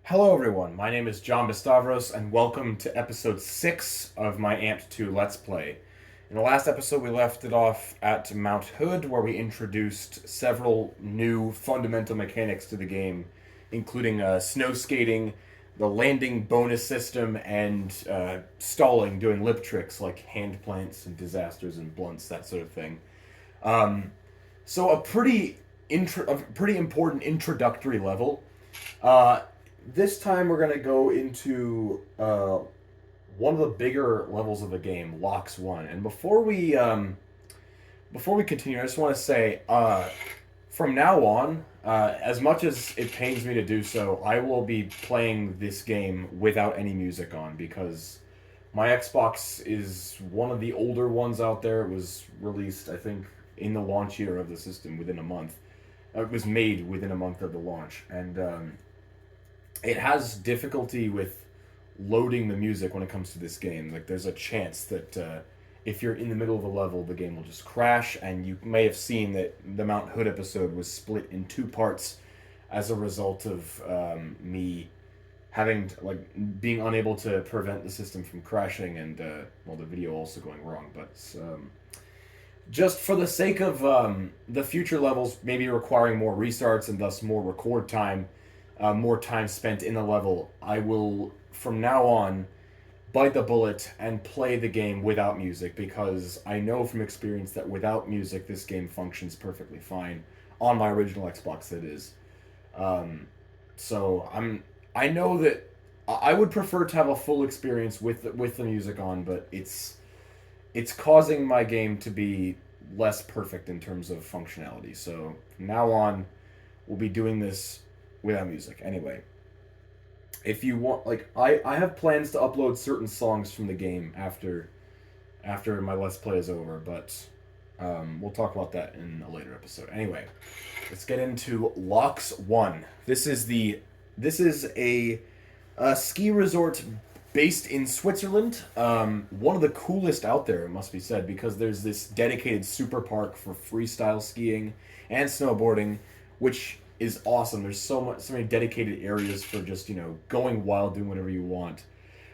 Hello, everyone. My name is John Bestavros, and welcome to episode 6 of my Amped 2 Let's Play. In the last episode, we left it off at Mount Hood, where we introduced several new fundamental mechanics to the game, including snow skating, the landing bonus system, and stalling, doing lip tricks like hand plants and disasters and blunts, that sort of thing. Um, so a pretty important introductory level. Uh, this time we're gonna go into one of the bigger levels of the game, Laax 1. And before we continue, I just want to say, from now on, as much as it pains me to do so, I will be playing this game without any music on because my Xbox is one of the older ones out there. It was released, I think, in the launch year of the system within a month. It was made within a month of the launch, and it has difficulty with loading the music when it comes to this game. Like, there's a chance that if you're in the middle of a level, the game will just crash, and you may have seen that the Mount Hood episode was split in two parts as a result of me having being unable to prevent the system from crashing, and the video also going wrong. But just for the sake of the future levels maybe requiring more restarts and thus more record time, more time spent in the level, I will, from now on, bite the bullet and play the game without music, because I know from experience that without music, this game functions perfectly fine on my original Xbox. That is, so I know that I would prefer to have a full experience with the music on, but it's causing my game to be less perfect in terms of functionality. So from now on, we'll be doing this without music. Anyway, if you want, I have plans to upload certain songs from the game after my Let's Play is over, but we'll talk about that in a later episode. Anyway, let's get into Laax 1. This is a ski resort based in Switzerland. One of the coolest out there, it must be said, because there's this dedicated super park for freestyle skiing and snowboarding, which is awesome. There's so many dedicated areas for just, going wild, doing whatever you want.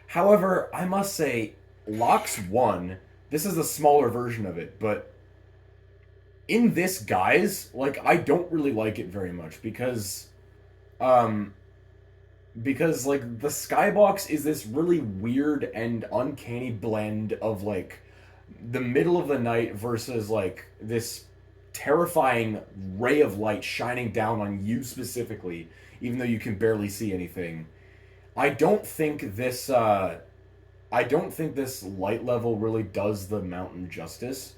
However, I must say, Laax 1, this is a smaller version of it, but in this guise, I don't really like it very much um because the skybox is this really weird and uncanny blend of the middle of the night versus this terrifying ray of light shining down on you specifically, even though you can barely see anything. I don't think this light level really does the mountain justice,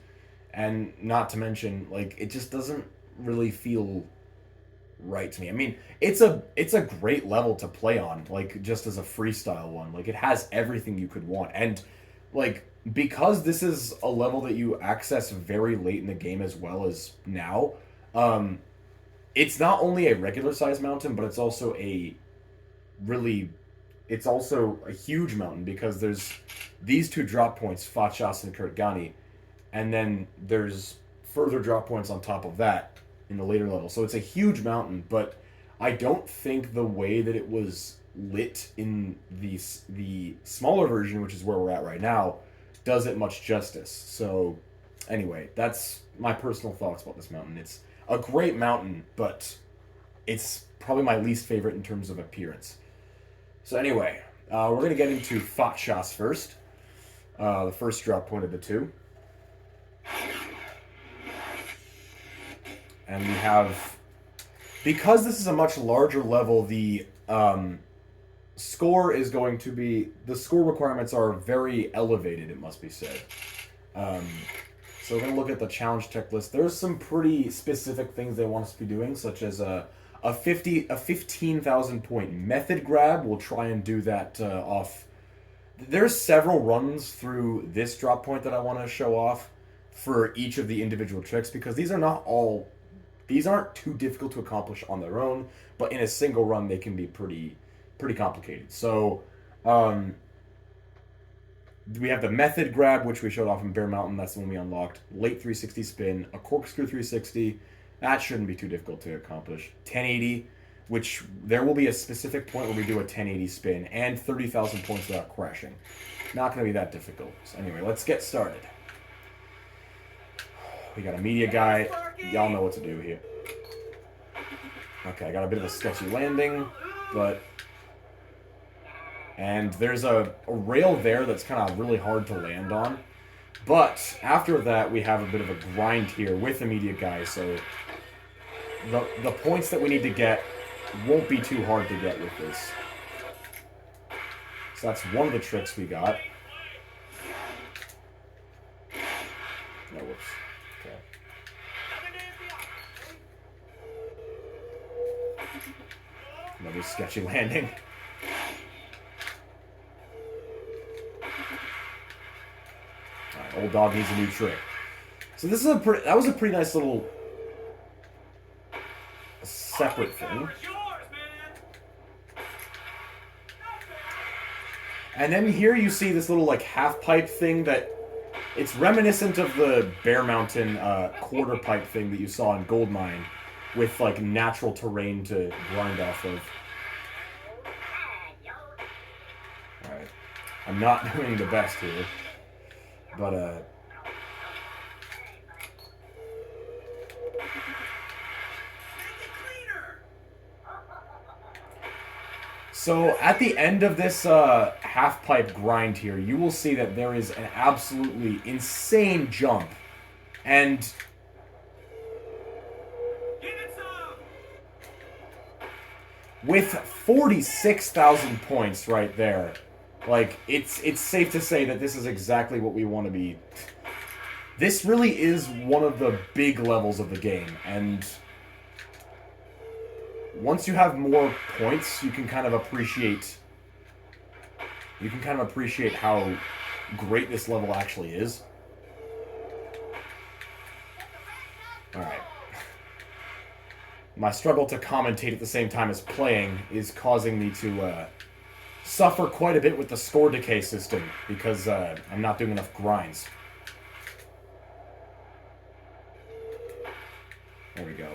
and not to mention, it just doesn't really feel right to me. I mean, it's a great level to play on, just as a freestyle one. It has everything you could want, and because this is a level that you access very late in the game as well as now, it's not only a regular sized mountain, but really it's also a huge mountain, because there's these two drop points, Fatschas and Kurtgani, and then there's further drop points on top of that in the later level. So it's a huge mountain, but I don't think the way that it was lit in the smaller version, which is where we're at right now, does it much justice. So anyway, that's my personal thoughts about this mountain. It's a great mountain, but it's probably my least favorite in terms of appearance. So anyway, we're going to get into Fatschas first, the first drop point of the two. And we have, because this is a much larger level, the score requirements are very elevated, it must be said. So we're going to look at the challenge checklist. There's some pretty specific things they want us to be doing, such as a 15,000 point method grab. We'll try and do that off. There's several runs through this drop point that I want to show off for each of the individual tricks, because these aren't too difficult to accomplish on their own, but in a single run they can be pretty complicated. So we have the method grab, which we showed off in Bear Mountain. That's the one we unlocked. Late 360 spin, a corkscrew 360. That shouldn't be too difficult to accomplish. 1080, which there will be a specific point where we do a 1080 spin and 30,000 points without crashing. Not going to be that difficult. So anyway, let's get started. We got a media guy. Y'all know what to do here. Okay, I got a bit of a sketchy landing, but... And there's a rail there that's kind of really hard to land on. But after that, we have a bit of a grind here with the media guy, so the points that we need to get won't be too hard to get with this. So that's one of the tricks we got. No, whoops. Okay. Another sketchy landing. Alright, old dog needs a new trick. So this is that was a pretty nice little separate thing. And then here you see this little like half pipe thing that it's reminiscent of the Bear Mountain quarter pipe thing that you saw in Goldmine with like natural terrain to grind off of. Alright. I'm not doing the best here. But so at the end of this half pipe grind here, you will see that there is an absolutely insane jump. And with 46,000 points right there, like it's safe to say that this is exactly what we want to be. This really is one of the big levels of the game, and once you have more points, you can kind of appreciate how great this level actually is. Alright. My struggle to commentate at the same time as playing is causing me to suffer quite a bit with the score decay system, because I'm not doing enough grinds. There we go.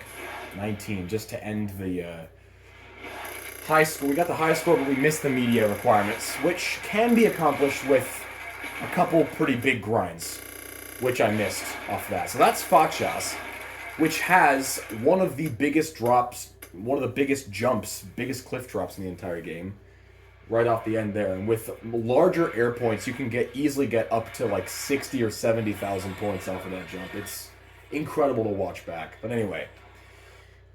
19, just to end the high score. We got the high score, but we missed the media requirements, which can be accomplished with a couple pretty big grinds, which I missed off that. So that's Fakshas, which has one of the biggest drops, one of the biggest jumps, biggest cliff drops in the entire game, right off the end there. And with larger air points, you can easily get up to like 60 or 70,000 points off of that jump. It's incredible to watch back. But anyway,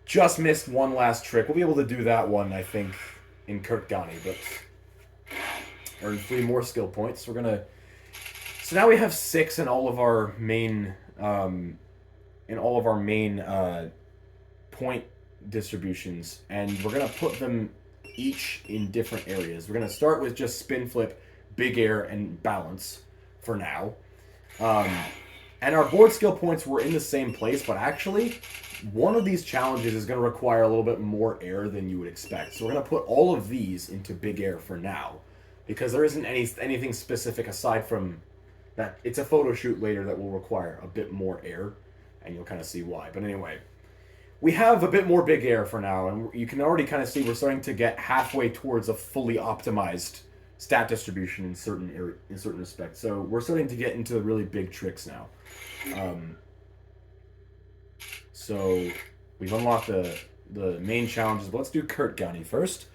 just missed one last trick. We'll be able to do that one, I think, in Kurtgani, but earn 3 more skill points. We're gonna. So now we have 6 in all of our main, point distributions, and we're gonna put them each in different areas. We're gonna start with just spin, flip, big air, and balance for now. And our board skill points were in the same place, but actually, one of these challenges is going to require a little bit more air than you would expect. So we're going to put all of these into big air for now, because there isn't anything specific aside from that. It's a photo shoot later that will require a bit more air, and you'll kind of see why. But anyway, we have a bit more big air for now, and you can already kind of see we're starting to get halfway towards a fully optimized stat distribution in certain respects. So we're starting to get into the really big tricks now. So we've unlocked the main challenges, but let's do Kurtgani first.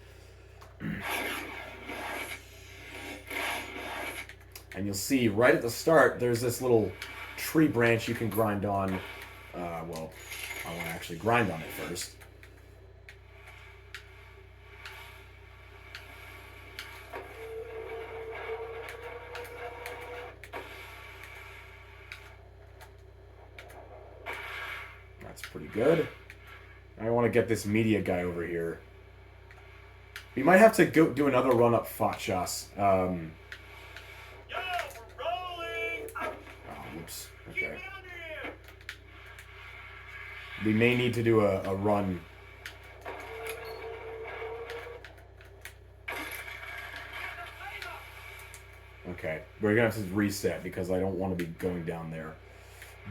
And you'll see right at the start, there's this little tree branch you can grind on. Well, I want to actually grind on it first. That's pretty good. I want to get this media guy over here. We might have to go do another run up Fakshas. Oh, whoops. Okay. We may need to do a run. Okay. We're going to have to reset because I don't want to be going down there.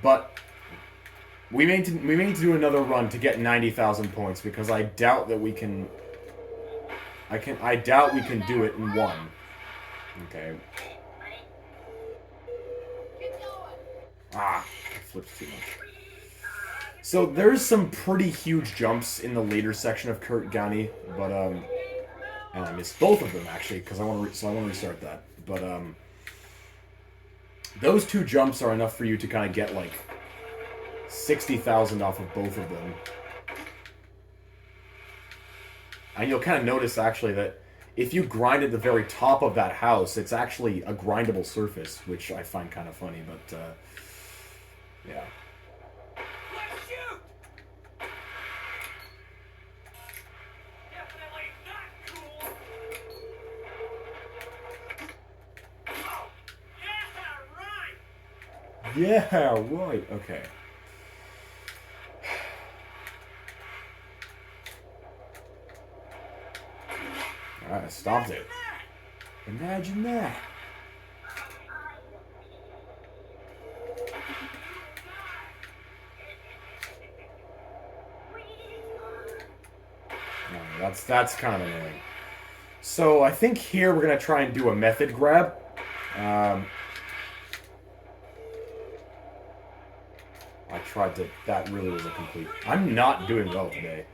But we may need to do another run to get 90,000 points because I doubt that we can. I doubt we can do it in one. Okay. Ah, I flipped too much. So there's some pretty huge jumps in the later section of Kurt Gani, but and I missed both of them actually because I want to restart that. But those two jumps are enough for you to kind of get like 60,000 off of both of them. And you'll kind of notice actually that if you grind at the very top of that house, it's actually a grindable surface, which I find kind of funny, but yeah. Yeah, right. Okay. Alright, I stopped it. Imagine that. That's kind of annoying. So I think here we're gonna try and do a method grab. I tried to. That really was a complete. I'm not doing well today.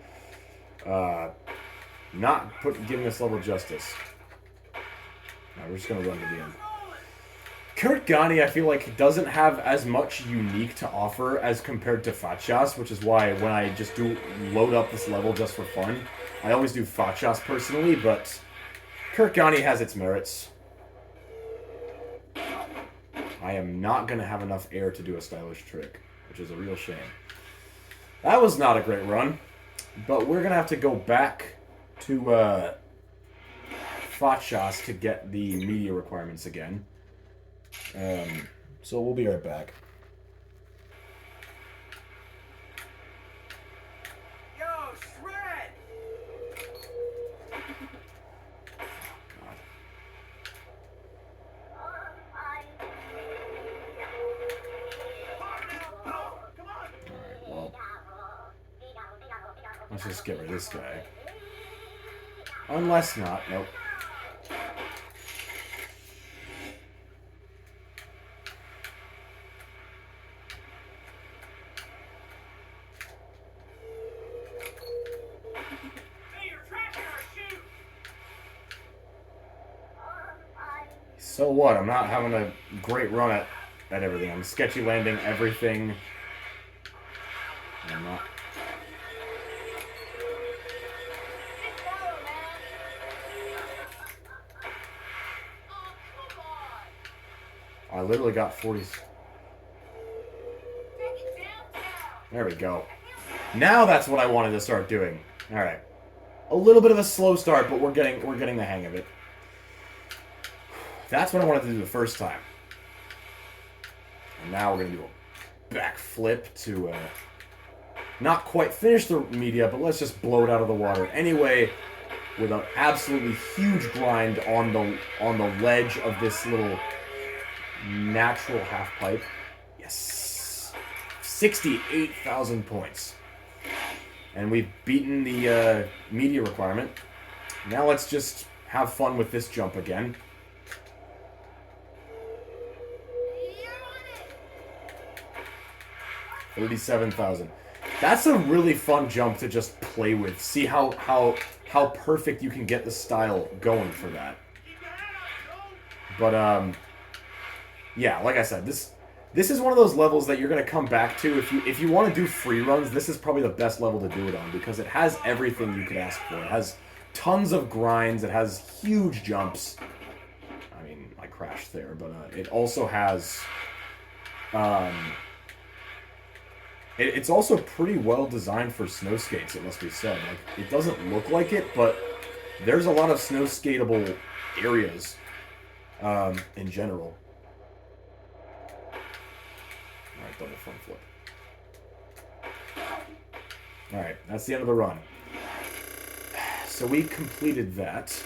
Not giving this level justice. No, we're just gonna run to the end. Kurt Gani, I feel like, doesn't have as much unique to offer as compared to Fachas, which is why when I just do load up this level just for fun, I always do Fachas personally, but Kurt Gani has its merits. I am not going to have enough air to do a stylish trick, which is a real shame. That was not a great run, but we're going to have to go back to Fachas to get the media requirements again. So we'll be right back. Yo, Shred! Alright, well. Let's just get rid of this guy. Unless not, nope. So what? I'm not having a great run at everything. I'm sketchy landing everything. I'm not. I literally got 40. There we go. Now that's what I wanted to start doing. All right. A little bit of a slow start, but we're getting the hang of it. That's what I wanted to do the first time. And now we're going to do a backflip to not quite finish the media, but let's just blow it out of the water. Anyway, with an absolutely huge grind on the ledge of this little natural half pipe. Yes. 68,000 points. And we've beaten the media requirement. Now let's just have fun with this jump again. 37,000. That's a really fun jump to just play with. See how perfect you can get the style going for that. But yeah, like I said, this is one of those levels that you're gonna come back to if you want to do free runs. This is probably the best level to do it on because it has everything you could ask for. It has tons of grinds. It has huge jumps. I mean, I crashed there, but it also has. It's also pretty well designed for snow skates, it must be said. Like, it doesn't look like it, but there's a lot of snow skatable areas in general. Alright, double front flip. Alright, that's the end of the run. So we completed that.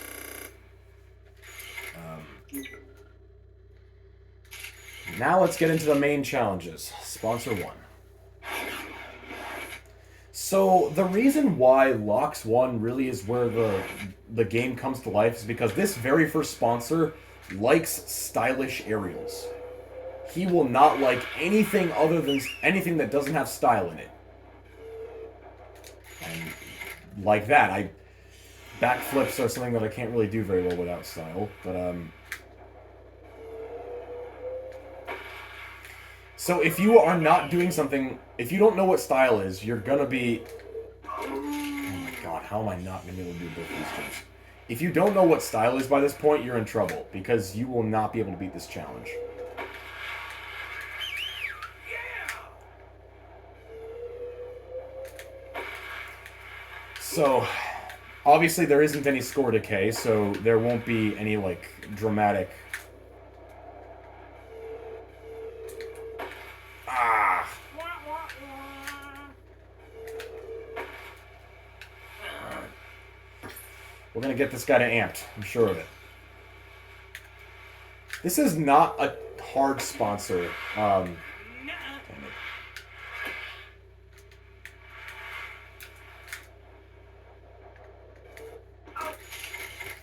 Now let's get into the main challenges. Sponsor 1. So the reason why Laax 1 really is where the game comes to life is because this very first sponsor likes stylish aerials. He will not like anything other than anything that doesn't have style in it. And like that, backflips are something that I can't really do very well without style, but so if you are not doing something, if you don't know what style is, you're gonna be... Oh my god, how am I not gonna be able to do both these jumps? If you don't know what style is by this point, you're in trouble, because you will not be able to beat this challenge. So, obviously there isn't any score decay, so there won't be any, like, dramatic... Ah! We're gonna get this guy to amped, I'm sure of it. This is not a hard sponsor. Damn it.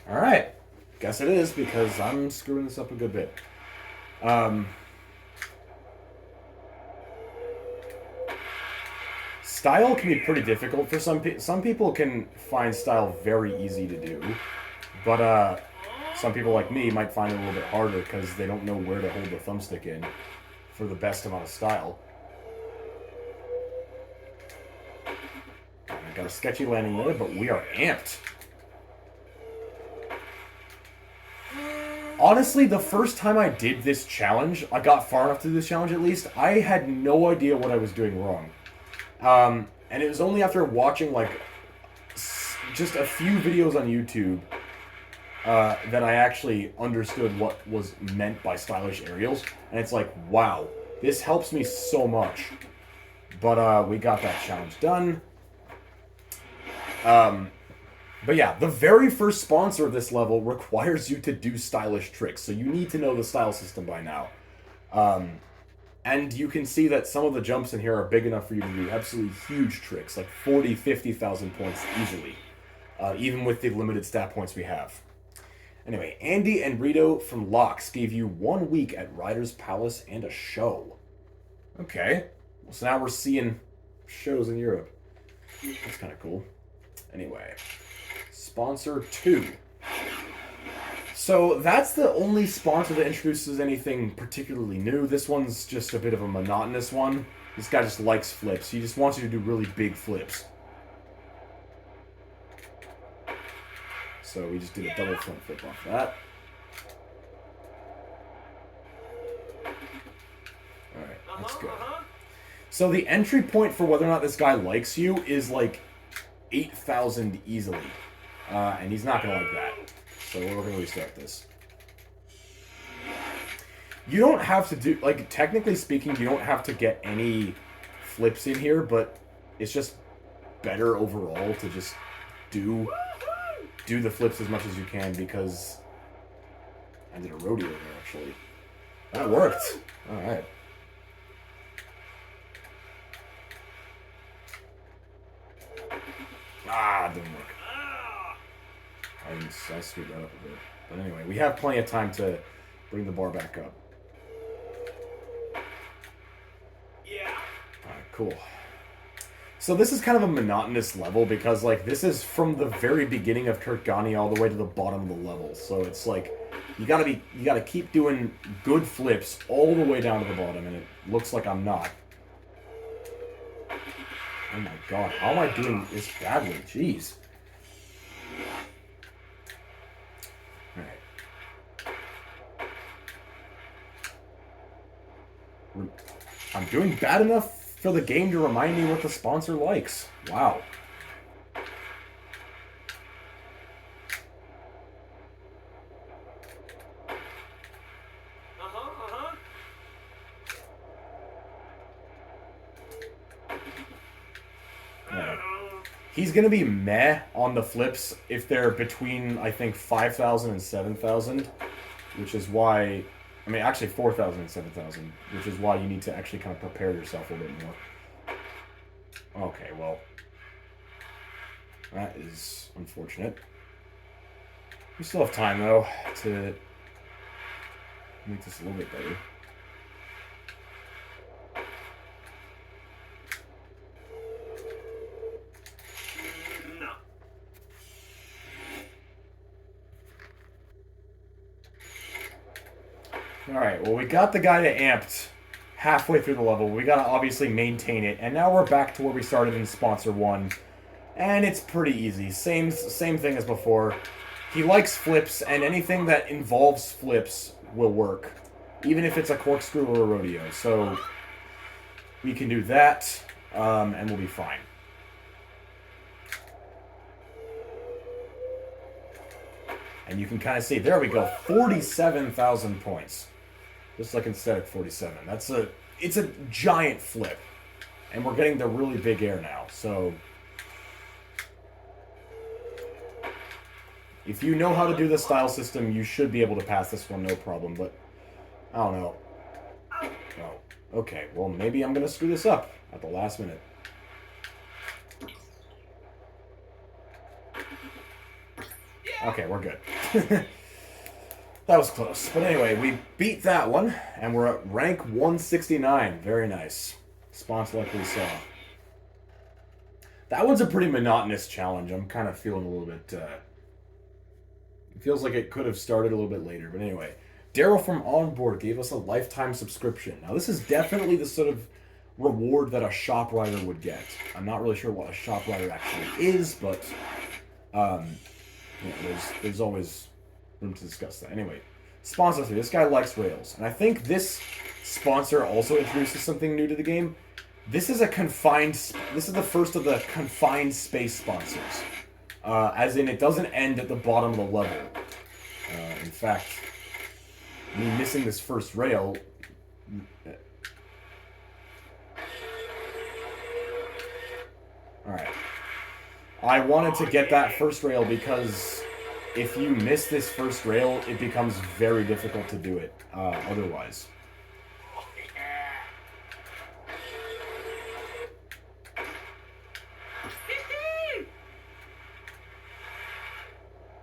Alright. Guess it is, because I'm screwing this up a good bit. Style can be pretty difficult for some people. Some people can find style very easy to do. But, some people like me might find it a little bit harder because they don't know where to hold the thumbstick in for the best amount of style. I got a sketchy landing there, but we are amped. Honestly, the first time I did this challenge, I got far enough to do this challenge at least, I had no idea what I was doing wrong. And it was only after watching, like, just a few videos on YouTube that I actually understood what was meant by stylish aerials. And it's like, wow, this helps me so much. But we got that challenge done. But yeah, the very first sponsor of this level requires you to do stylish tricks. So you need to know the style system by now. And you can see that some of the jumps in here are big enough for you to do absolutely huge tricks, like 40, 50,000 points easily. Even with the limited stat points we have. Anyway, Andy and Rito from Laax gave you 1 week at Ryder's Palace and a show. Okay. Well, so now we're seeing shows in Europe. That's kind of cool. Anyway. Sponsor 2. So that's the only sponsor that introduces anything particularly new. This one's just a bit of a monotonous one. This guy just likes flips. He just wants you to do really big flips. So we just did a double front flip off that. Alright, let's go. So the entry point for whether or not this guy likes you is like 8,000 easily. And he's not going to like that. So we're going to restart this. You don't have to do, like, technically speaking, you don't have to get any flips in here, but it's just better overall to just do the flips as much as you can, because I did a rodeo there, actually. That worked. Alright. Ah, didn't work. I screwed that up a bit. But anyway, we have plenty of time to bring the bar back up. Yeah. Alright, cool. So this is kind of a monotonous level because, like, this is from the very beginning of Kurtgani all the way to the bottom of the level. So it's like you gotta keep doing good flips all the way down to the bottom, and it looks like I'm not. Oh my god, how am I doing this badly? Jeez. Alright. I'm doing bad enough for the game to remind me what the sponsor likes. Wow. He's going to be meh on the flips if they're between, I think, 5,000 and 7,000, which is why... I mean, actually 4,000 and 7,000, which is why you need to actually kind of prepare yourself a little bit more. Okay, well, That is unfortunate. We still have time, though, to make this a little bit better. No. Alright, well, we got the guy to amped halfway through the level. We gotta obviously maintain it, and now we're back to where we started in Sponsor 1. And it's pretty easy. Same thing as before. He likes flips, and anything that involves flips will work. Even if it's a corkscrew or a rodeo. So, we can do that, and we'll be fine. And you can kind of see, there we go, 47,000 points. Just like instead of 47. It's a giant flip. And we're getting the really big air now, so... If you know how to do the style system, you should be able to pass this one no problem, but... I don't know. Oh, okay, well, maybe I'm gonna screw this up at the last minute. Okay, we're good. That was close. But anyway, we beat that one, and we're at rank 169. Very nice. Sponsor like we saw. That one's a pretty monotonous challenge. I'm kind of feeling a little bit... It feels like it could have started a little bit later. But anyway, Daryl from Onboard gave us a lifetime subscription. Now, this is definitely the sort of reward that a shop rider would get. I'm not really sure what a shop rider actually is, but there's always room to discuss that. Anyway, sponsor 3. This guy likes rails. And I think this sponsor also introduces something new to the game. This is the first of the confined space sponsors. As in, it doesn't end at the bottom of the level. In fact, me missing this first rail... Alright. I wanted to get that first rail because if you miss this first rail, it becomes very difficult to do it otherwise.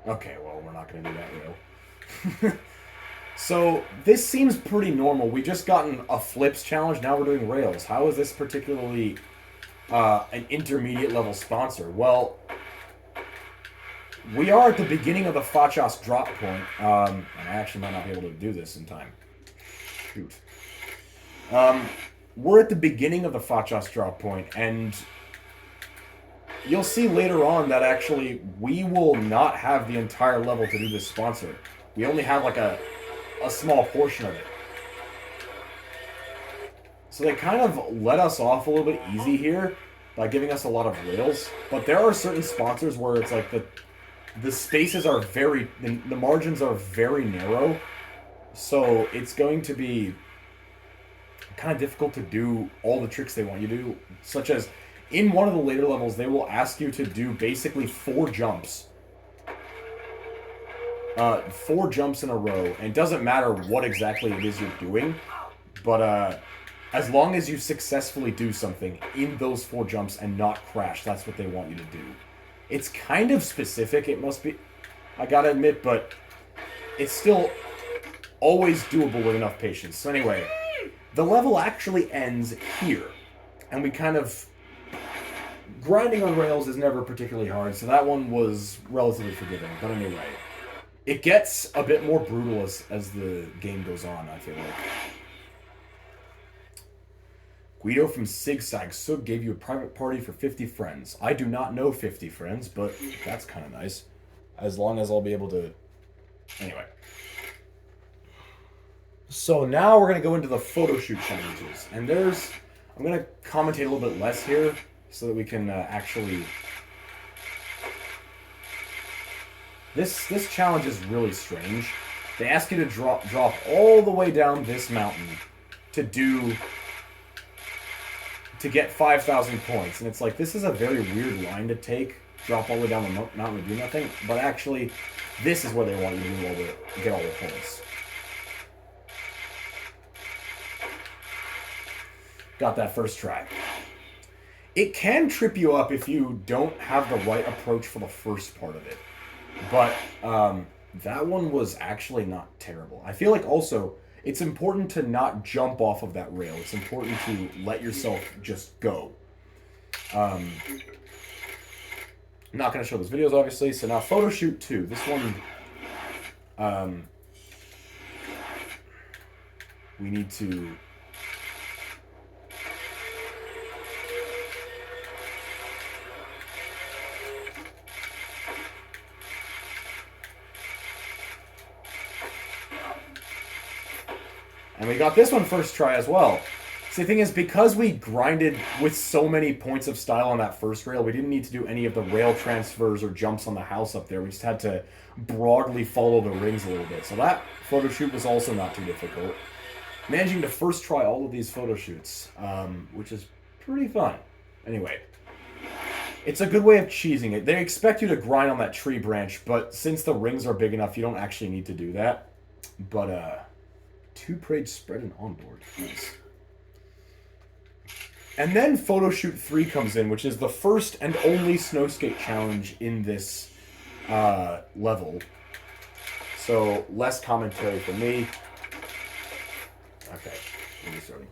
Okay, well, we're not going to do that rail. So, this seems pretty normal. We just gotten a flips challenge, now we're doing rails. How is this particularly an intermediate level sponsor? Well, we are at the beginning of the Fachos drop point, and I actually might not be able to do this in time. Shoot. We're at the beginning of the Fachos drop point, and you'll see later on that actually we will not have the entire level to do this sponsor. We only have like a small portion of it. So they kind of let us off a little bit easy here by giving us a lot of rails. But there are certain sponsors where it's like the spaces are the margins are very narrow. So it's going to be kind of difficult to do all the tricks they want you to do. Such as, in one of the later levels, they will ask you to do basically 4 jumps. 4 jumps in a row. And it doesn't matter what exactly it is you're doing. But as long as you successfully do something in those 4 jumps and not crash, that's what they want you to do. It's kind of specific, it must be, I gotta admit, but it's still always doable with enough patience. So anyway, the level actually ends here. And we kind of... Grinding on rails is never particularly hard, so that one was relatively forgiving. But anyway, it gets a bit more brutal as the game goes on, I feel like. Guido from Sigsag Sug gave you a private party for 50 friends. I do not know 50 friends, but that's kind of nice. As long as I'll be able to... Anyway. So now we're going to go into the photo shoot challenges. And there's... I'm going to commentate a little bit less here, so that we can actually... This challenge is really strange. They ask you to drop all the way down this mountain to get 5,000 points. And it's like, this is a very weird line to take. Drop all the way down the mountain and do nothing. But actually, this is where they want you to do get all the points. Got that first try. It can trip you up if you don't have the right approach for the first part of it. But that one was actually not terrible. I feel like also it's important to not jump off of that rail. It's important to let yourself just go. I'm not going to show those videos, obviously. So now photo shoot 2. This one, um, we need to... And we got this one first try as well. See, the thing is, because we grinded with so many points of style on that first rail, we didn't need to do any of the rail transfers or jumps on the house up there. We just had to broadly follow the rings a little bit. So that photo shoot was also not too difficult. Managing to first try all of these photo shoots, which is pretty fun. Anyway, it's a good way of cheesing it. They expect you to grind on that tree branch, but since the rings are big enough, you don't actually need to do that. But, 2-page spread and onboard. Nice. And then photo shoot 3 comes in, which is the first and only snow skate challenge in this level. So less commentary from me. Okay, we're starting.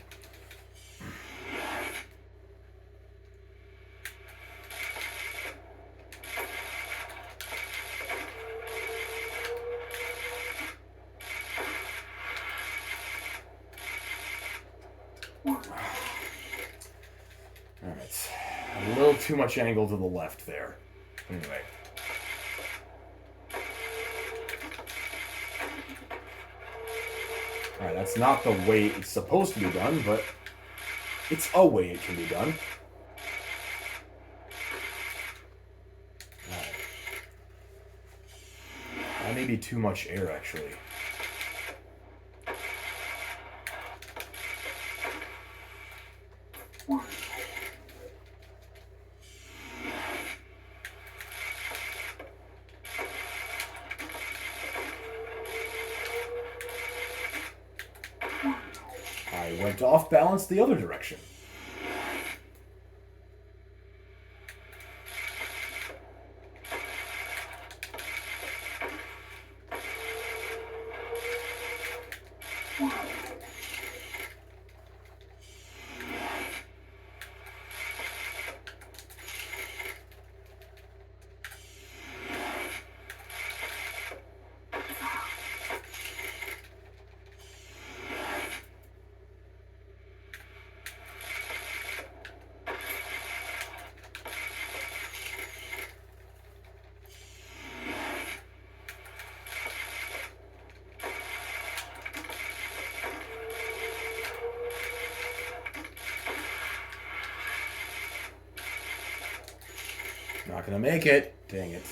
Alright. A little too much angle to the left there. Anyway. Alright, that's not the way it's supposed to be done, but it's a way it can be done. Alright. That may be too much air, actually. I went off balance the other direction. Not gonna make it. Dang it.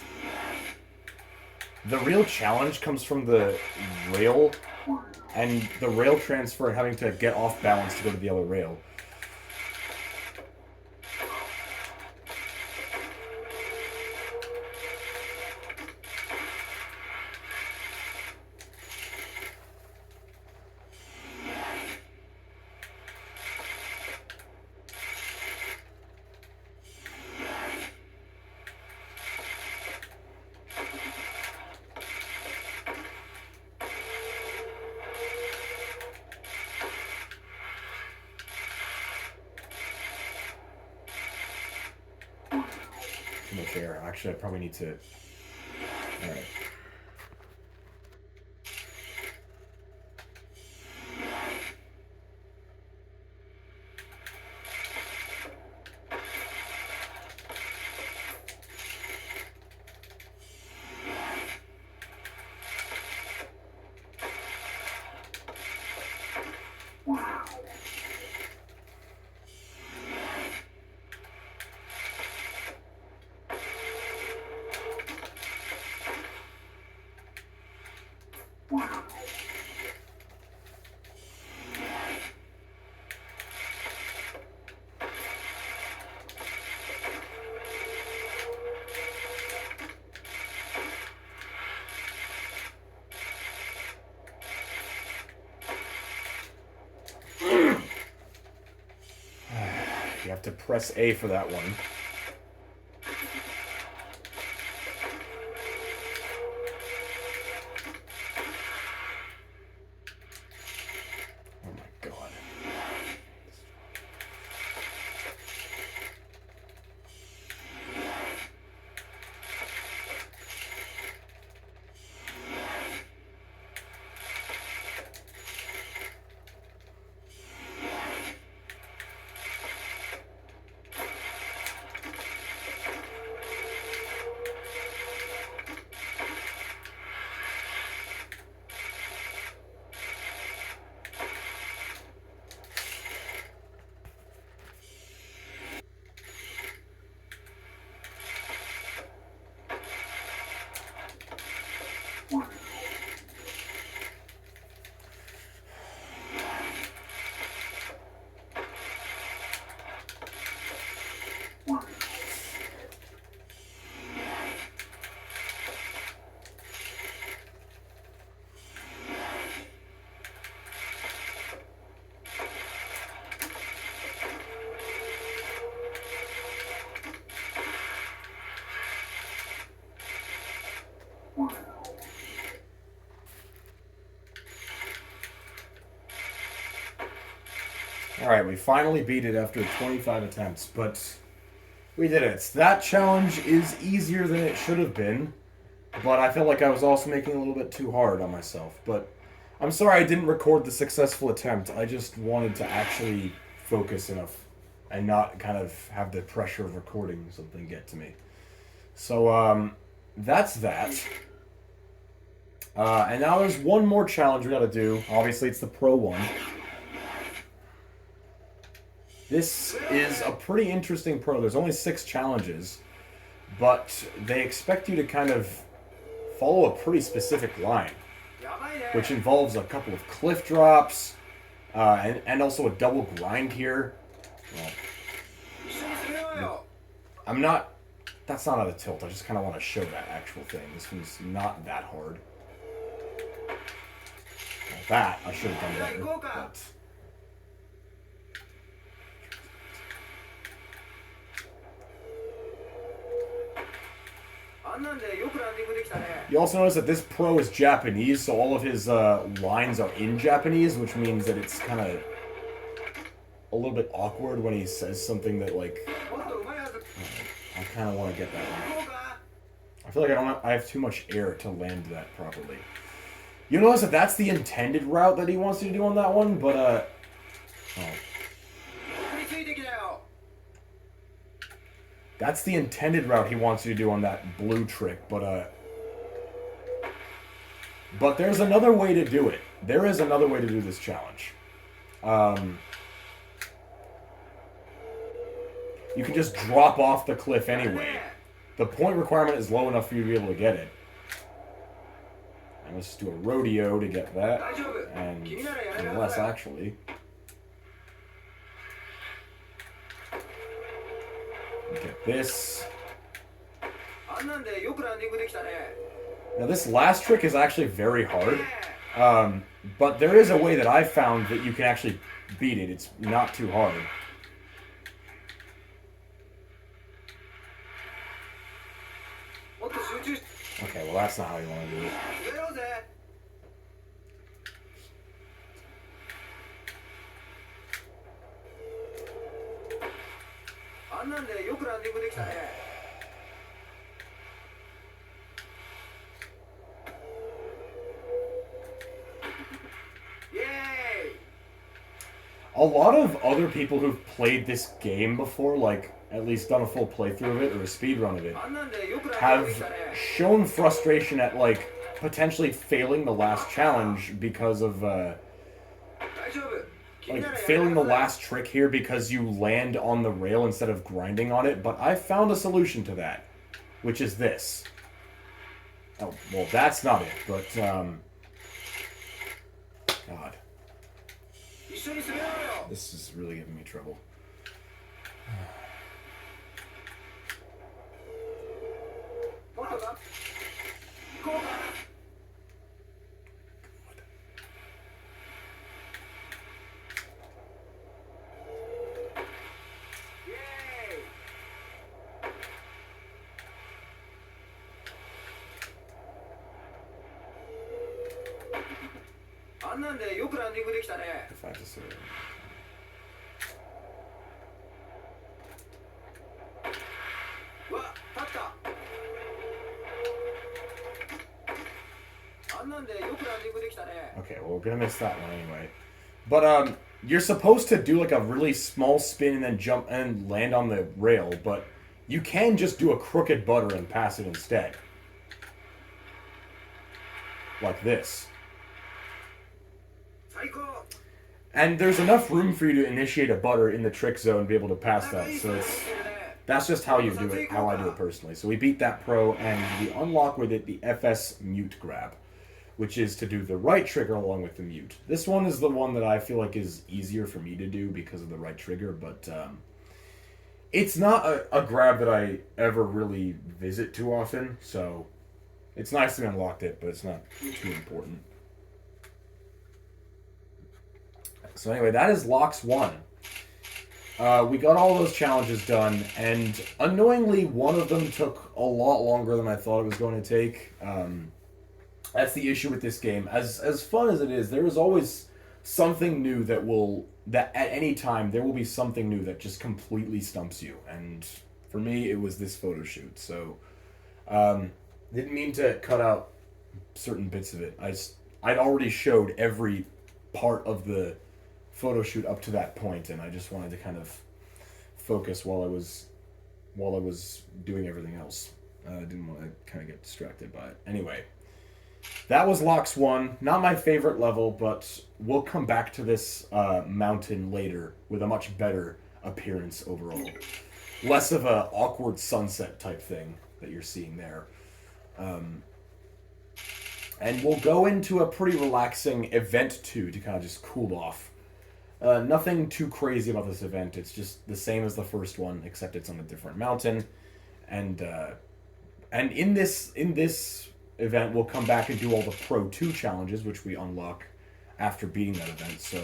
The real challenge comes from the rail and the rail transfer and having to get off balance to go to the other rail. Too much air. Actually, I probably need to... Alright. You have to press A for that one. Oh my god. Alright, we finally beat it after 25 attempts, but we did it. That challenge is easier than it should have been, but I felt like I was also making it a little bit too hard on myself. But I'm sorry I didn't record the successful attempt. I just wanted to actually focus enough and not kind of have the pressure of recording something get to me. So, that's that. And now there's one more challenge we gotta do. Obviously, it's the pro one. This is a pretty interesting pro. There's only 6 challenges, but they expect you to kind of follow a pretty specific line, which involves a couple of cliff drops, and also a double grind here. Well, I'm not... That's not out of tilt. I just kind of want to show that actual thing. This one's not that hard. Well, that I should have done better, but... You also notice that this pro is Japanese, so all of his lines are in Japanese, which means that it's kind of a little bit awkward when he says something that, like... I kind of want to get that one. I feel like I have too much air to land that properly. You notice that that's the intended route that he wants you to do on that one, but, oh. That's the intended route he wants you to do on that blue trick, but there's another way to do it. There is another way to do this challenge. You can just drop off the cliff anyway. The point requirement is low enough for you to be able to get it. And let's just do a rodeo to get that. And less, actually. Get this. Now this last trick is actually very hard. But there is a way that I've found that you can actually beat it. It's not too hard. Okay, well that's not how you want to do it. A lot of other people who've played this game before, like at least done a full playthrough of it or a speedrun of it, have shown frustration at like potentially failing the last challenge because of like failing the last trick here because you land on the rail instead of grinding on it. But I found a solution to that, which is this. Oh, well, that's not it, but God. This is really giving me trouble. あんなんでよくランディングできたね。 If I have to say it. うわ、立った。あんなんでよくランディングできたね。 Okay, well, we're gonna miss that one anyway. But you're supposed to do like a really small spin and then jump and land on the rail, but you can just do a crooked butter and pass it instead. Like this. 最高。 And there's enough room for you to initiate a butter in the trick zone and be able to pass that. So that's just how you do it, how I do it personally. So we beat that pro, and we unlock with it the FS mute grab, which is to do the right trigger along with the mute. This one is the one that I feel like is easier for me to do because of the right trigger, but it's not a grab that I ever really visit too often, so it's nice to unlock it, but it's not too important. So anyway, that is Laax 1. We got all those challenges done, and annoyingly, one of them took a lot longer than I thought it was going to take. That's the issue with this game. As fun as it is, there is always something new that at any time there will be something new that just completely stumps you. And for me, it was this photo shoot. So didn't mean to cut out certain bits of it. I'd already showed every part of the photo shoot up to that point, and I just wanted to kind of focus while I was doing everything else. I didn't want to kind of get distracted by it. Anyway, that was Laax 1. Not my favorite level, but we'll come back to this mountain later with a much better appearance overall. Less of a awkward sunset type thing that you're seeing there. And we'll go into a pretty relaxing event 2 to kind of just cool off. Nothing too crazy about this event. It's just the same as the first one, except it's on a different mountain. And in this event, we'll come back and do all the Pro 2 challenges, which we unlock after beating that event. So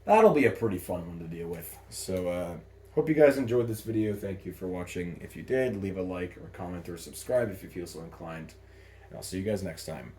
that'll be a pretty fun one to deal with. So hope you guys enjoyed this video. Thank you for watching. If you did, leave a like or comment or subscribe if you feel so inclined. And I'll see you guys next time.